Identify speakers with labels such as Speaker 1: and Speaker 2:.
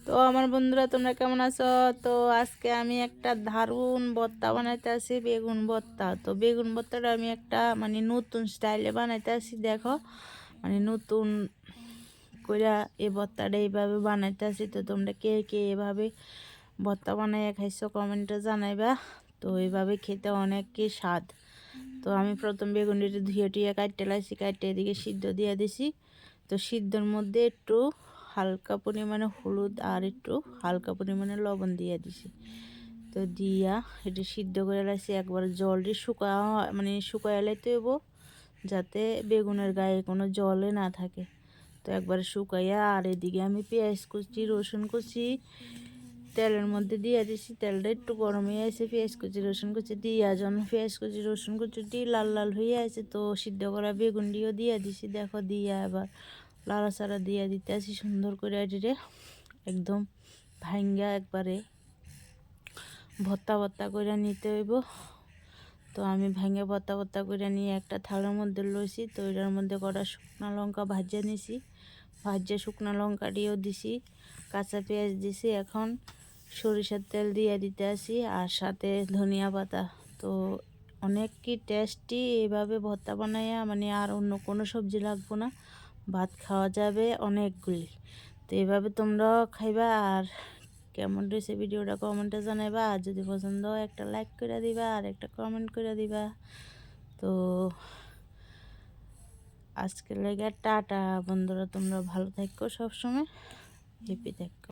Speaker 1: তো আমার বন্ধুরা তোমরা কেমন আছো? তো আজকে আমি একটা দারুণ ভর্তা বানাইতে আসি, বেগুন ভর্তা। তো বেগুন ভর্তাটা আমি একটা নতুন স্টাইলে বানাইতে আসি। দেখো নতুন কইরা এই ভর্তাটা এইভাবে বানাইতে আসি। তো তোমরা কে কে এভাবে ভর্তা বানাইয়া খাইছো কমেন্টে জানাইবা। তো এইভাবে খেতে অনেক কি স্বাদ। তো আমি প্রথম বেগুনটা ধুয়ে টুয়ে কাটতে লাইছি, কাটতে এদিকে সিদ্ধ দিয়ে দিছি। তো সিদ্ধর মধ্যে একটু হালকা পরিমাণে হলুদ আর একটু হালকা পরিমাণে লবণ দিয়ে দিছি। তো দিয়া একটু সিদ্ধ করে লাইছি। একবার জলটি শুকায় লাইতে হইব, যাতে বেগুনের গায়ে কোনো জলে না থাকে। তো একবার শুকাইয়া আর এদিকে আমি পেঁয়াজ কুচি রসুন কুচি তেলের মধ্যে দিয়ে দিছি। তেলটা একটু গরম হয়ে আছে, পেঁয়াজ কুচি রসুন কুচি দিয়া যখন পেঁয়াজ কুচি রসুন কুচিটি লাল লাল হয়ে আছে, তো সিদ্ধ করা বেগুনটিও দিয়ে দিছি। দেখো দিয়া আবার লাড়াচাড়া দিয়ে দিতে আসি সুন্দর করে এটিরে একদম ভাঙ্গা একবারে ভর্তা ভর্তা করে নিতে হইব। তো আমি ভেঙে ভর্তা ভর্তা করে নিয়ে একটা থালার মধ্যে লইছি। তো এটার মধ্যে কটা শুকনো লঙ্কা ভাজিয়ে নিছি, ভাজিয়ে শুকনো লঙ্কা দিয়েও দিছি, কাঁচা পেঁয়াজ দিছি। এখন সরিষার তেল দিয়ে দিতে আসি আর সাথে ধনিয়া পাতা। তো অনেক কি টেস্টি এইভাবে ভর্তা বানাইয়া আর অন্য কোনো সবজি লাগবো না, ভাত খাওয়া যাবে অনেকগুলি। তো এইভাবে তোমরাও খাইবা। আর কেমন রয়েছে ভিডিওটা কমেন্টে জানাইবা। আর যদি পছন্দ হয় একটা লাইক করে দিবা আর একটা কমেন্ট করে দিবা। তো আজকের লেগে টাটা বন্ধুরা, তোমরা ভালো থাকো, সবসময় হ্যাপি থাকো।